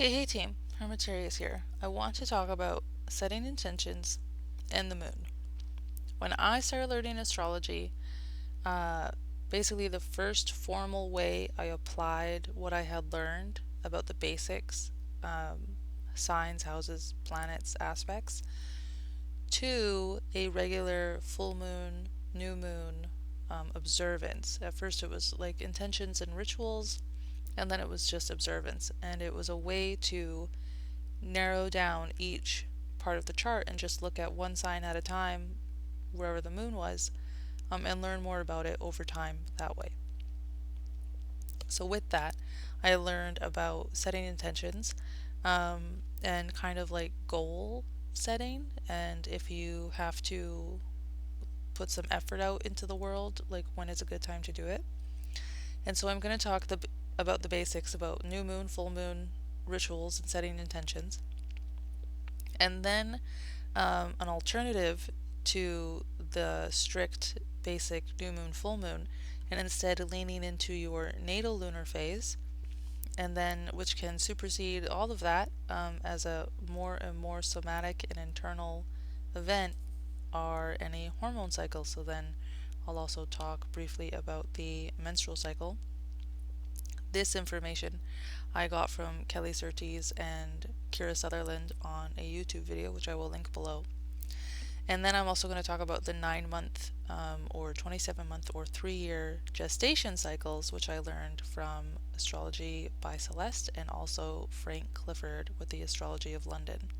Okay, hey team, Hermit here. I want to talk about setting intentions and the moon. When I started learning astrology, uh, basically the first formal way I applied what I had learned about the basics, um, signs, houses, planets, aspects, to a regular full moon, new moon observance. At first it was like intentions and rituals, and then it was just observance, and it was a way to narrow down each part of the chart and just look at one sign at a time, wherever the moon was, and learn more about it over time that way. So, with that, I learned about setting intentions and kind of like goal setting, and if you have to put some effort out into the world, like when is a good time to do it. And so, I'm going to talk about the basics about new moon, full moon, rituals, and setting intentions. And then an alternative to the strict basic new moon, full moon, and instead leaning into your natal lunar phase, and then which can supersede all of that as a more and more somatic and internal event are any hormone cycles. So then I'll also talk briefly about the menstrual cycle. This information I got from Kelly Surtees and Kira Sutherland on a YouTube video, which I will link below. And then I'm also going to talk about the 9-month or 27-month or 3-year gestation cycles, which I learned from Astrology by Celeste and also Frank Clifford with the Astrology of London.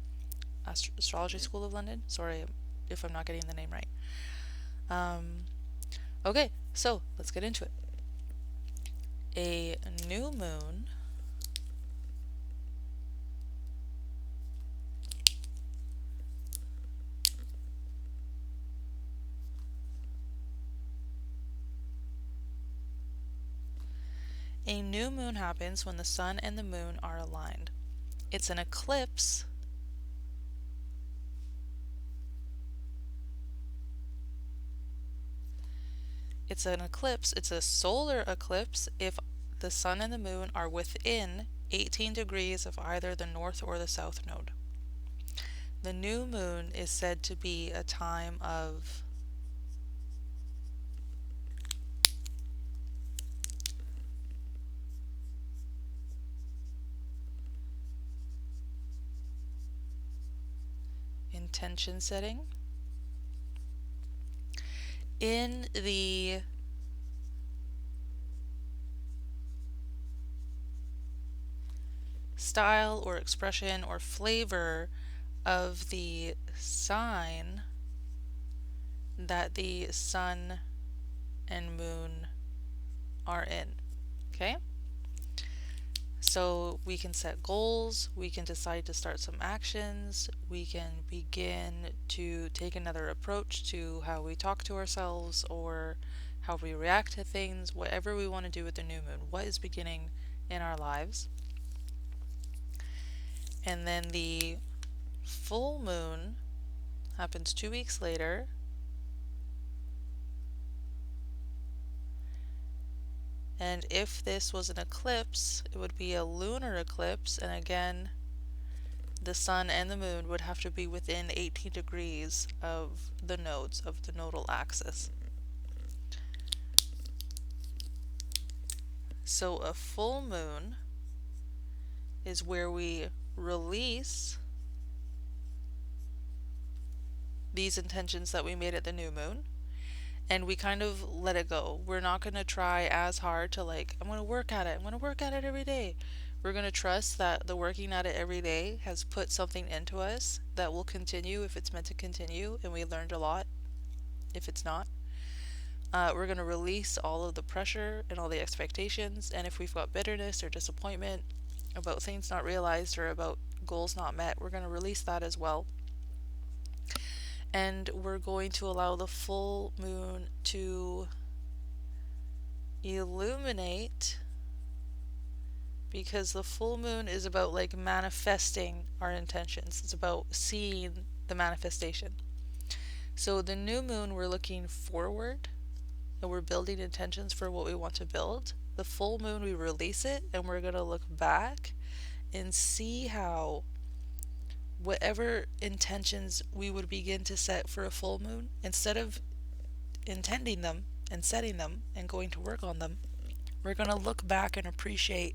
Astrology School of London? Sorry if I'm not getting the name right. Okay, so let's get into it. A new moon A new moon happens when the sun and the moon are aligned. It's an eclipse it's a solar eclipse if the sun and the moon are within 18 degrees of either the north or the south node. The new moon is said to be a time of intention setting. In the style or expression or flavor of the sign that the sun and moon are in. Okay? So we can set goals, we can decide to start some actions, we can begin to take another approach to how we talk to ourselves or how we react to things, whatever we want to do with the new moon, what is beginning in our lives. And then the full moon happens 2 weeks later. And if this was an eclipse, it would be a lunar eclipse, and again, the sun and the moon would have to be within 18 degrees of the nodes of the nodal axis. So a full moon is where we release these intentions that we made at the new moon, and we kind of let it go. We're not going to try as hard to I'm going to work at it. I'm going to work at it every day. We're going to trust that the working at it every day has put something into us that will continue if it's meant to continue, and we learned a lot if it's not. We're going to release all of the pressure and all the expectations, and if we've got bitterness or disappointment about things not realized or about goals not met, we're going to release that as well. And we're going to allow the full moon to illuminate, because the full moon is about manifesting our intentions. It's about seeing the manifestation. So the new moon, we're looking forward and we're building intentions for what we want to build. The full moon, we release it and we're going to look back and see how whatever intentions we would begin to set for a full moon, instead of intending them and setting them and going to work on them, we're going to look back and appreciate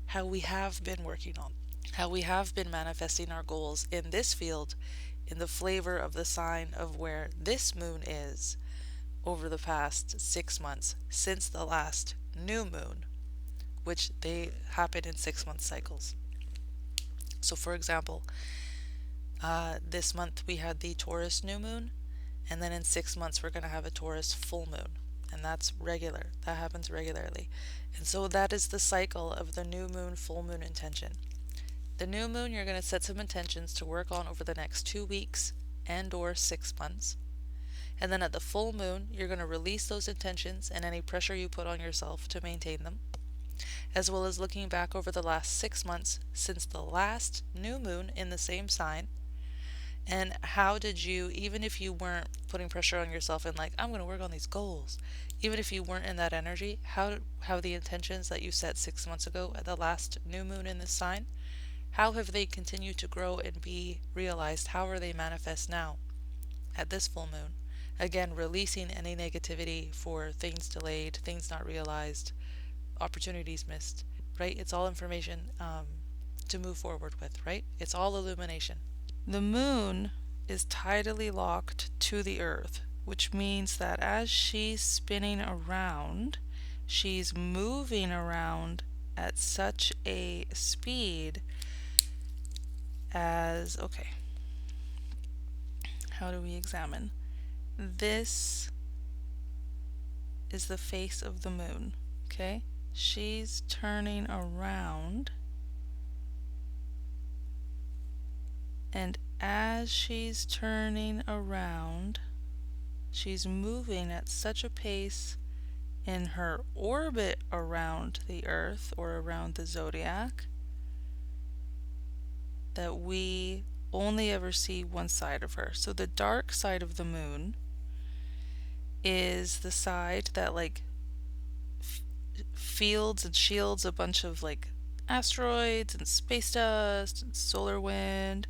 how we have been working on, how we have been manifesting our goals in this field, in the flavor of the sign of where this moon is over the past 6 months since the last new moon, which they happen in 6 month cycles. So, for example, this month we had the Taurus new moon, and then in 6 months we're going to have a Taurus full moon, and that's regular. That happens regularly. And so that is the cycle of the new moon, full moon intention. The new moon, you're going to set some intentions to work on over the next 2 weeks and or 6 months. And then at the full moon, you're going to release those intentions and any pressure you put on yourself to maintain them, as well as looking back over the last 6 months since the last new moon in the same sign. And how did you, even if you weren't putting pressure on yourself and like, I'm going to work on these goals, even if you weren't in that energy, how the intentions that you set 6 months ago at the last new moon in this sign, how have they continued to grow and be realized? How are they manifest now at this full moon? Again, releasing any negativity for things delayed, things not realized, opportunities missed, right? It's all information to move forward with, right? It's all illumination. The moon is tidally locked to the earth, which means that as she's spinning around, she's moving around at such a speed as, okay, how do we examine? This is the face of the moon, okay? She's turning around, and as she's turning around, she's moving at such a pace in her orbit around the earth or around the zodiac that we only ever see one side of her. So the dark side of the moon is the side that like fields and shields a bunch of like asteroids and space dust and solar wind.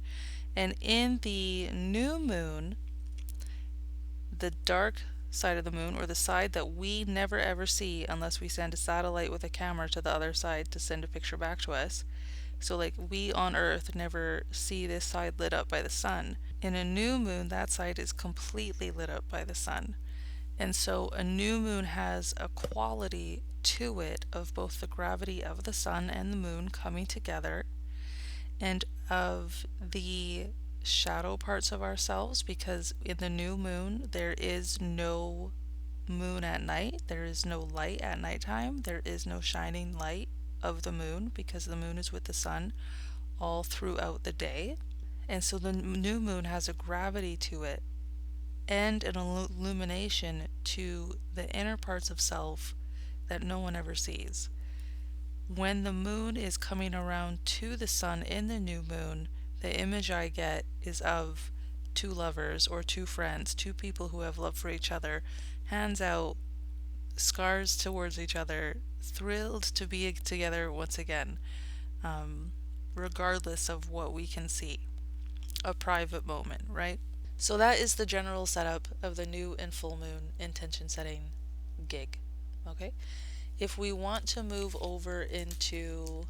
And in the new moon, the dark side of the moon, or the side that we never ever see unless we send a satellite with a camera to the other side to send a picture back to us. So like we on Earth never see this side lit up by the sun. In a new moon, that side is completely lit up by the sun. And so a new moon has a quality to it of both the gravity of the sun and the moon coming together, and of the shadow parts of ourselves, because in the new moon there is no moon at night, there is no light at nighttime, there is no shining light of the moon because the moon is with the sun all throughout the day. And so the new moon has a gravity to it and an illumination to the inner parts of self that no one ever sees. When the moon is coming around to the sun in the new moon, the image I get is of two lovers or two friends, two people who have love for each other, hands out, scars towards each other, thrilled to be together once again, regardless of what we can see. A private moment, right? So that is the general setup of the new and full moon intention setting gig. Okay? If we want to move over into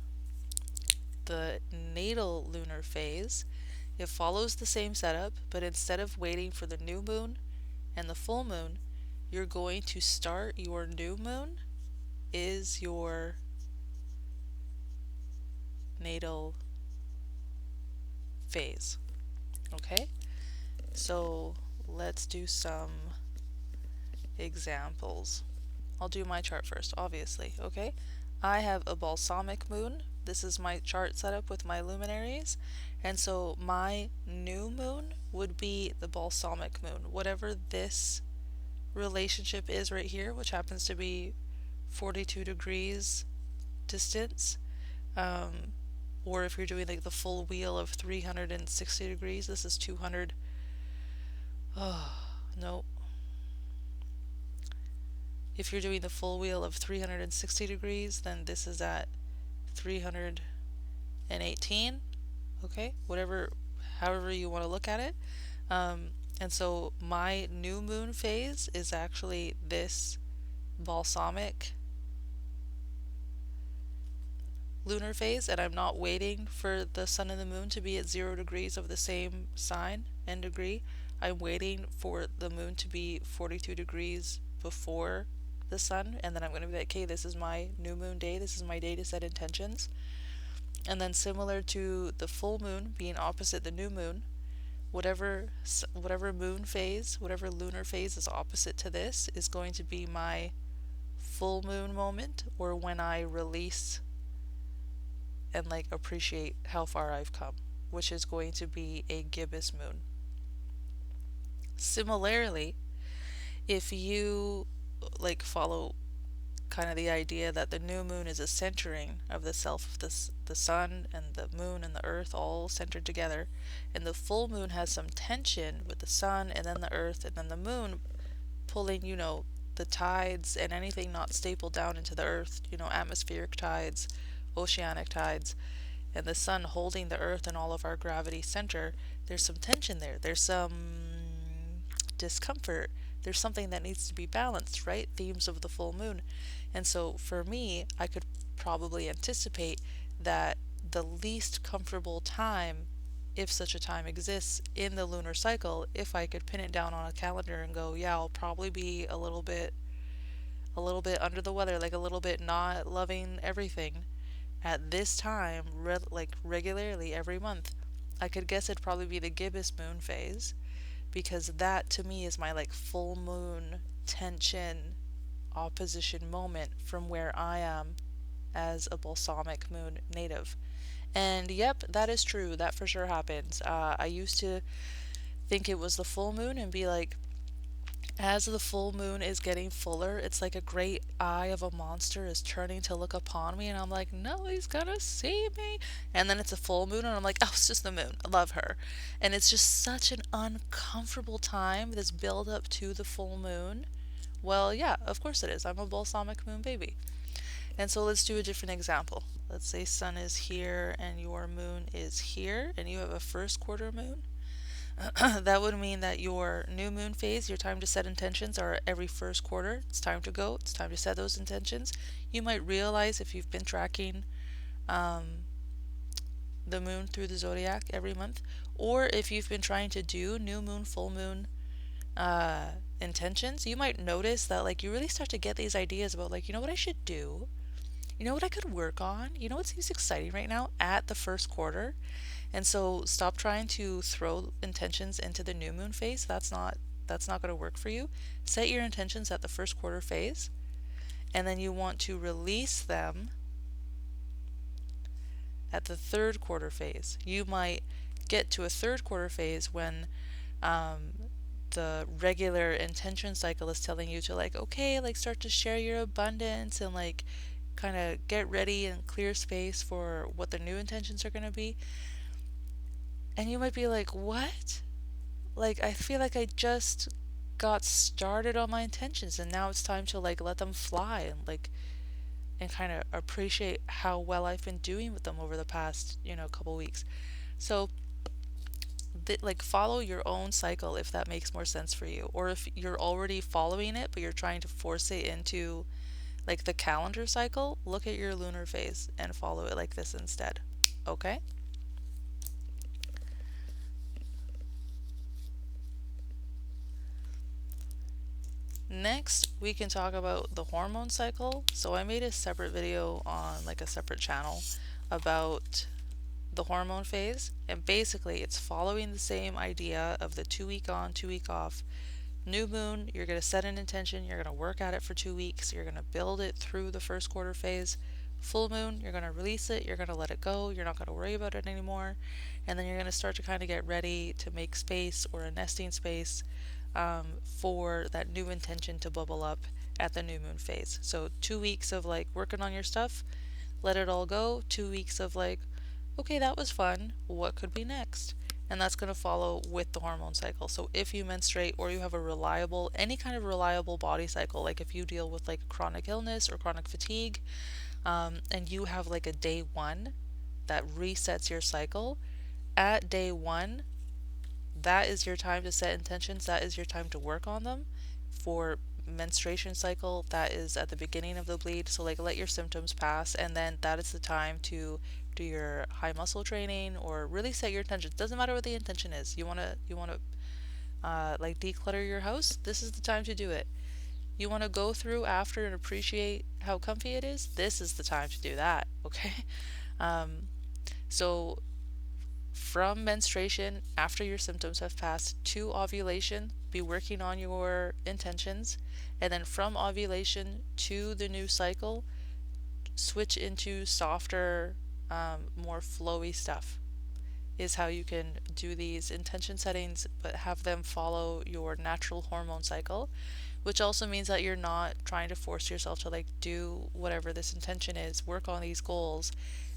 the natal lunar phase, it follows the same setup, but instead of waiting for the new moon and the full moon, you're going to start your new moon is your natal phase. Okay? So let's do some examples. I'll do my chart first, obviously, okay? I have a balsamic moon. This is my chart setup with my luminaries. And so my new moon would be the balsamic moon. Whatever this relationship is right here, which happens to be 42 degrees distance, or if you're doing like the full wheel of 360 degrees, this is 200. Oh, no. If you're doing the full wheel of 360 degrees, then this is at 300 and 18. Okay, whatever, however you want to look at it. Um, and so my new moon phase is actually this balsamic lunar phase, and I'm not waiting for the sun and the moon to be at 0 degrees of the same sign and degree. I'm waiting for the moon to be 42 degrees before the sun, and then I'm going to be like, okay, this is my new moon day, this is my day to set intentions. And then, similar to the full moon being opposite the new moon, whatever moon phase, whatever lunar phase is opposite to this is going to be my full moon moment, or when I release and like appreciate how far I've come, which is going to be a gibbous moon. Similarly, if you like follow kind of the idea that the new moon is a centering of the self, of the sun and the moon and the earth all centered together, and the full moon has some tension with the sun and then the earth and then the moon pulling, the tides and anything not stapled down into the earth, atmospheric tides, oceanic tides, and the sun holding the earth and all of our gravity center. There's some tension there. There's some discomfort. There's something that needs to be balanced, right? Themes of the full moon. And so for me, I could probably anticipate that the least comfortable time, if such a time exists in the lunar cycle, if I could pin it down on a calendar and go, yeah, I'll probably be a little bit under the weather, like a little bit not loving everything at this time, like regularly every month. I could guess it'd probably be the gibbous moon phase, because that to me is my like full moon tension opposition moment from where I am as a balsamic moon native. And yep, that is true. That for sure happens. I used to think it was the full moon and be like, as the full moon is getting fuller, it's like a great eye of a monster is turning to look upon me, and I'm like, no, he's gonna see me. And then it's a full moon, and I'm like, oh, it's just the moon. I love her. And it's just such an uncomfortable time, this build up to the full moon. Well, yeah, of course it is. I'm a balsamic moon baby. And so let's do a different example. Let's say sun is here and your moon is here, and you have a first quarter moon. That would mean that your new moon phase, your time to set intentions, are every first quarter. It's time to go. It's time to set those intentions. You might realize, if you've been tracking the moon through the zodiac every month, or if you've been trying to do new moon, full moon intentions, you might notice that like you really start to get these ideas about like, what I should do, what I could work on, what seems exciting right now at the first quarter. And so stop trying to throw intentions into the new moon phase. That's not going to work for you. Set your intentions at the first quarter phase, and then you want to release them at the third quarter phase. You might get to a third quarter phase when the regular intention cycle is telling you to like, okay, like start to share your abundance and like kind of get ready and clear space for what the new intentions are going to be. And you might be like, what? Like, I feel like I just got started on my intentions and now it's time to like let them fly and kind of appreciate how well I've been doing with them over the past, couple weeks. So, like, follow your own cycle if that makes more sense for you. Or if you're already following it, but you're trying to force it into like the calendar cycle, look at your lunar phase and follow it like this instead. Okay? Next, we can talk about the hormone cycle. So I made a separate video on like a separate channel about the hormone phase, and basically it's following the same idea of the 2 week on, 2 week off. New moon, you're going to set an intention, you're going to work at it for 2 weeks, you're going to build it through the first quarter phase. Full moon, you're going to release it, you're going to let it go, you're not going to worry about it anymore, and then you're going to start to kind of get ready to make space or a nesting space for that new intention to bubble up at the new moon phase. So 2 weeks of like working on your stuff, let it all go. 2 weeks of like, okay, that was fun, what could be next? And that's going to follow with the hormone cycle. So if you menstruate or you have any kind of reliable body cycle, like if you deal with like chronic illness or chronic fatigue, and you have like a day one that resets your cycle, at day one, that is your time to set intentions. That is your time to work on them. For menstruation cycle, that is at the beginning of the bleed. So like let your symptoms pass, and then that is the time to do your high muscle training or really set your intentions. Doesn't matter what the intention is. You wanna like declutter your house. This is the time to do it. You want to go through after and appreciate how comfy it is. This is the time to do that. Okay. Um, so from menstruation, after your symptoms have passed, to ovulation, be working on your intentions. And then from ovulation to the new cycle, switch into softer, more flowy stuff, is how you can do these intention settings, but have them follow your natural hormone cycle, which also means that you're not trying to force yourself to like do whatever this intention is, work on these goals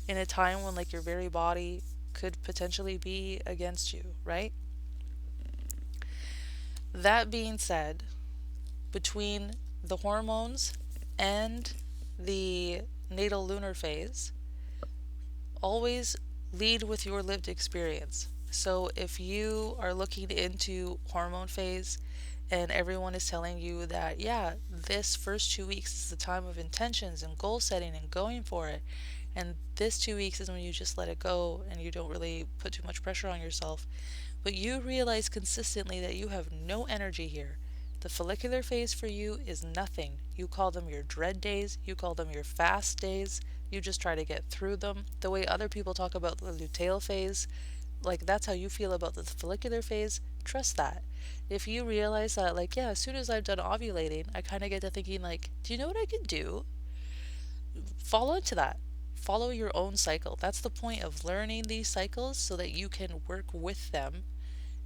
in a time when like your very body could potentially be against you, right? That being said, between the hormones and the natal lunar phase, always lead with your lived experience. So if you are looking into hormone phase and everyone is telling you that, yeah, this first 2 weeks is the time of intentions and goal setting and going for it, and this 2 weeks is when you just let it go and you don't really put too much pressure on yourself, but you realize consistently that you have no energy here. The follicular phase for you is nothing. You call them your dread days, you call them your fast days, you just try to get through them. The way other people talk about the luteal phase, like that's how you feel about the follicular phase, trust that. If you realize that, like, yeah, as soon as I'm done ovulating, I kind of get to thinking, like, do you know what I can do? Fall into that. Follow your own cycle. That's the point of learning these cycles so that you can work with them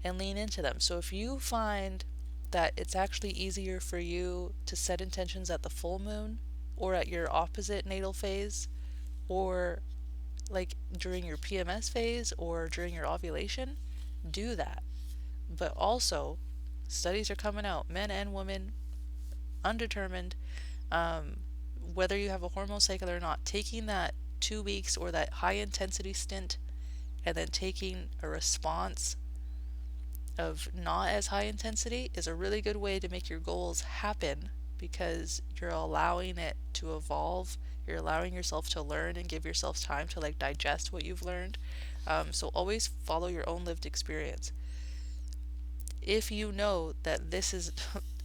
and lean into them. So if you find that it's actually easier for you to set intentions at the full moon or at your opposite natal phase or like during your PMS phase or during your ovulation, do that. But also, studies are coming out, men and women, undetermined, um, whether you have a hormone cycle or not, taking that 2 weeks or that high intensity stint and then taking a response of not as high intensity is a really good way to make your goals happen because you're allowing it to evolve. You're allowing yourself to learn and give yourself time to like digest what you've learned. So always follow your own lived experience. If you know that this is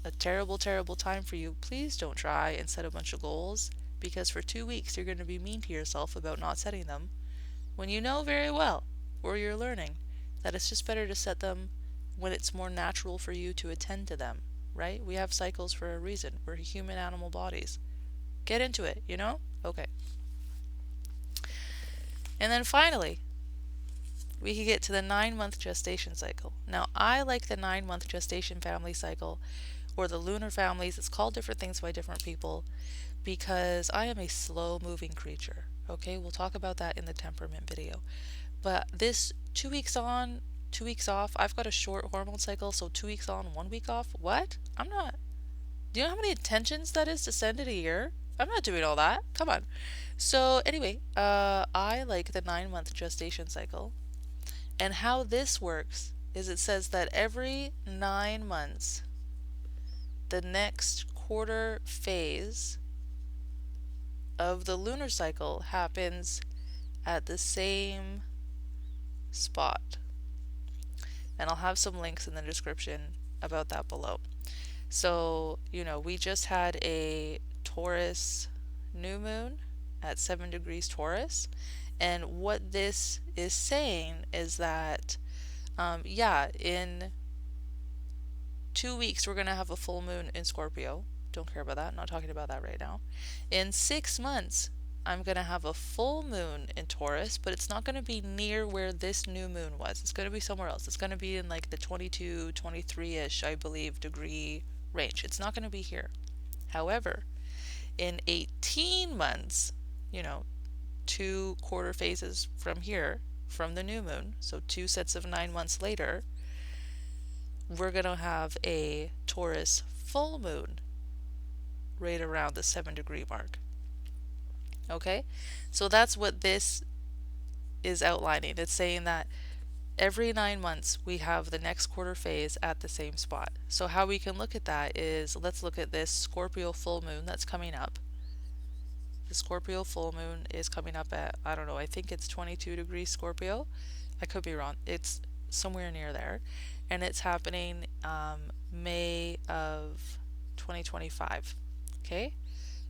a terrible, terrible time for you, please don't try and set a bunch of goals because for 2 weeks you're going to be mean to yourself about not setting them when you know very well, or you're learning, that it's just better to set them when it's more natural for you to attend to them, right? We have cycles for a reason. We're human animal bodies. Get into it, you know? Okay. And then finally, we can get to the 9-month gestation cycle. Now, I like the 9-month gestation family cycle or the lunar families. It's called different things by different people because I am a slow moving creature. Okay, we'll talk about that in the temperament video. But this 2 weeks on, 2 weeks off, I've got a short hormone cycle, so 2 weeks on, 1 week off. What? I'm not. Do you know how many intentions that is to send in a year? I'm not doing all that. Come on. So anyway, I like the 9-month gestation cycle. And how this works is it says that every 9 months, the next quarter phase of the lunar cycle happens at the same spot. And I'll have some links in the description about that below. So, we just had a Taurus new moon at 7 degrees Taurus. And what this is saying is that, in 2 weeks we're going to have a full moon in Scorpio. Don't care about that. I'm not talking about that right now. In 6 months, I'm going to have a full moon in Taurus, but it's not going to be near where this new moon was. It's going to be somewhere else. It's going to be in like the 22, 23-ish, I believe, degree range. It's not going to be here. However, in 18 months, 2 quarter phases from here, from the new moon, so 2 sets of 9 months later, we're going to have a Taurus full moon right around the 7 degree mark. Okay, so that's what this is outlining. It's saying that every 9 months we have the next quarter phase at the same spot. So how we can look at that is, let's look at this Scorpio full moon that's coming up. The Scorpio full moon is coming up at, I don't know, I think it's 22 degrees Scorpio. I could be wrong. It's somewhere near there. And it's happening May of 2025. Okay?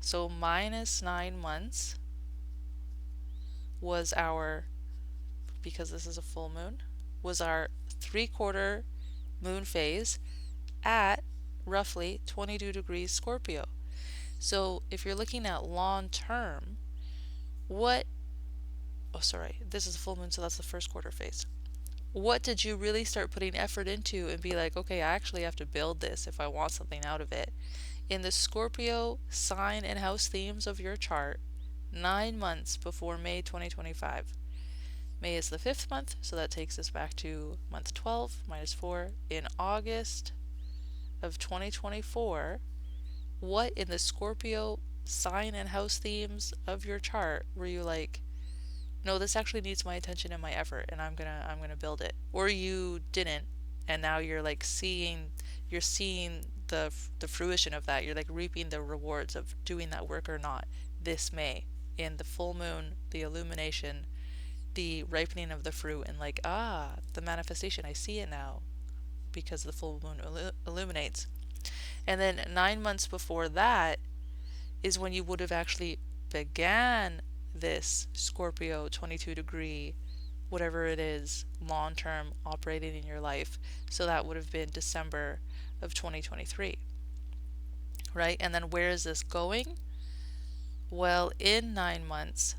So minus 9 months was our, because this is a full moon, was our 3/4 moon phase at roughly 22 degrees Scorpio. So if you're looking at long term, what, oh sorry, this is a full moon, so that's the first quarter phase. What did you really start putting effort into and be like, okay, I actually have to build this if I want something out of it? In the Scorpio sign and house themes of your chart, 9 months before May 2025. May is the 5th month, so that takes us back to month 12 minus 4. In August of 2024, what in the Scorpio sign and house themes of your chart were you like, no, this actually needs my attention and my effort, and I'm gonna build it? Or you didn't, and now you're like seeing the fruition of that. You're like reaping the rewards of doing that work or not this May, in the full moon, the illumination, the ripening of the fruit, and like, the manifestation, I see it now because the full moon illuminates. And then 9 months before that is when you would have actually began this Scorpio 22 degree, whatever it is, long term operating in your life. So that would have been December of 2023, right? And then where is this going? Well, in 9 months,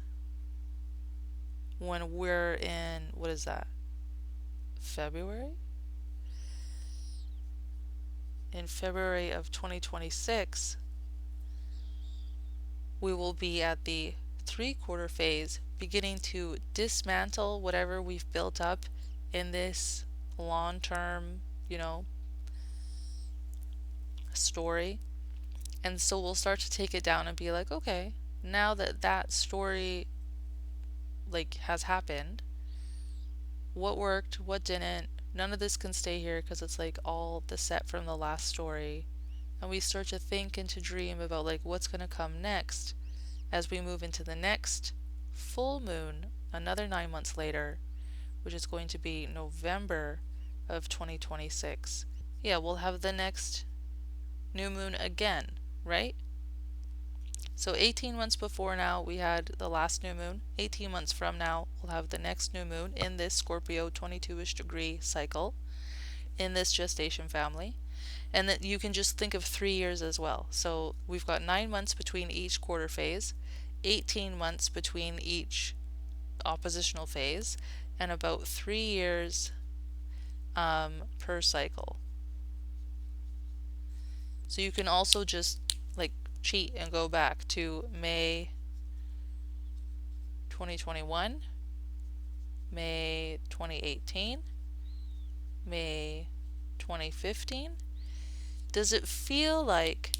when we're in, what is that, February? In February of 2026, we will be at the 3/4 phase, beginning to dismantle whatever we've built up in this long-term, story. And so we'll start to take it down and be like, okay, now that that story like has happened, what worked, what didn't, none of this can stay here because it's like all the set from the last story. And we start to think and to dream about like what's going to come next as we move into the next full moon another 9 months later, which is going to be November of 2026. Yeah, we'll have the next new moon again, right? So 18 months before now, we had the last new moon. 18 months from now, we'll have the next new moon in this Scorpio 22-ish degree cycle in this gestation family. And that you can just think of 3 years as well. So we've got 9 months between each quarter phase, 18 months between each oppositional phase, and about 3 years per cycle. So you can also just like cheat and go back to May 2021, May 2018, May 2015. Does it feel like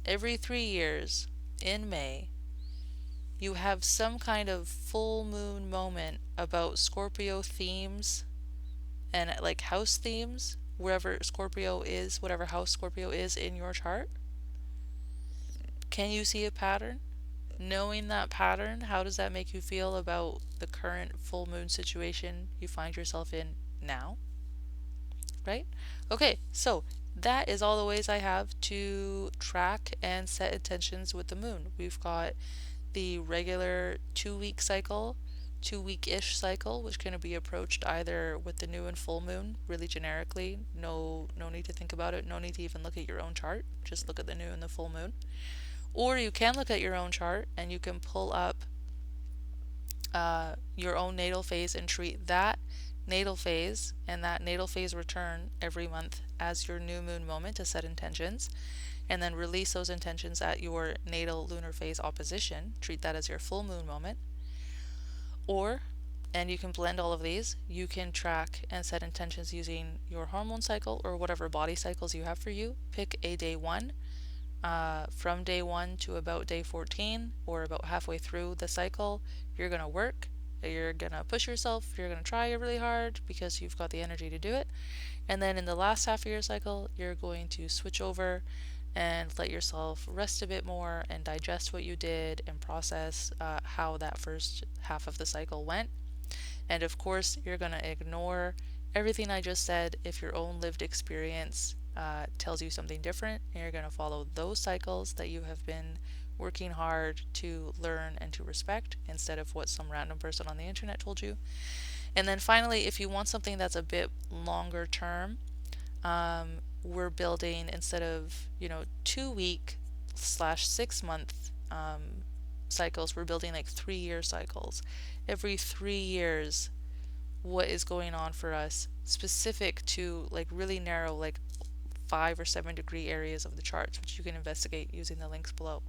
every 3 years in May you have some kind of full moon moment about Scorpio themes and like house themes, wherever Scorpio is, whatever house Scorpio is in your chart? Can you see a pattern? Knowing that pattern, how does that make you feel about the current full moon situation you find yourself in now? Right? Okay, so that is all the ways I have to track and set intentions with the moon. We've got the regular 2-week cycle, 2-week-ish cycle, which can be approached either with the new and full moon, really generically. No need to think about it. No need to even look at your own chart. Just look at the new and the full moon. Or you can look at your own chart and you can pull up your own natal phase and treat that natal phase and that natal phase return every month as your new moon moment to set intentions, and then release those intentions at your natal lunar phase opposition. Treat that as your full moon moment. Or, and you can blend all of these, you can track and set intentions using your hormone cycle or whatever body cycles you have for you. Pick a day 1, from day 1 to about day 14 or about halfway through the cycle. You're going to work You're gonna push yourself, you're gonna try really hard because you've got the energy to do it. And then in the last half of your cycle, you're going to switch over and let yourself rest a bit more and digest what you did and process how that first half of the cycle went. And of course, you're going to ignore everything I just said if your own lived experience tells you something different, and you're going to follow those cycles that you have been working hard to learn and to respect instead of what some random person on the internet told you. And then finally, if you want something that's a bit longer term, we're building, instead of 2 week slash 6 month cycles, we're building like 3 year cycles. Every 3 years, what is going on for us specific to like really narrow, like 5 or 7 degree areas of the charts, which you can investigate using the links below.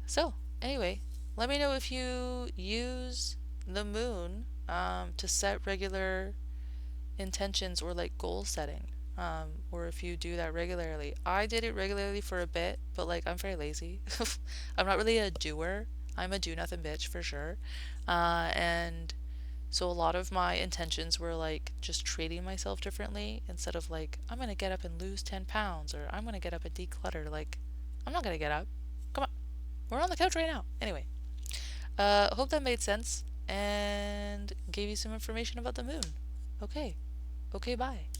So anyway, let me know if you use the moon to set regular intentions or like goal setting, or if you do that regularly. I did it regularly for a bit, but like I'm very lazy. I'm not really a doer. I'm a do nothing bitch for sure. And so a lot of my intentions were like just treating myself differently, instead of like I'm gonna get up and lose 10 pounds, or I'm gonna get up and declutter. Like, I'm not gonna get up. Come on, we're on the couch right now. Anyway, hope that made sense and gave you some information about the moon. Okay. Okay, bye.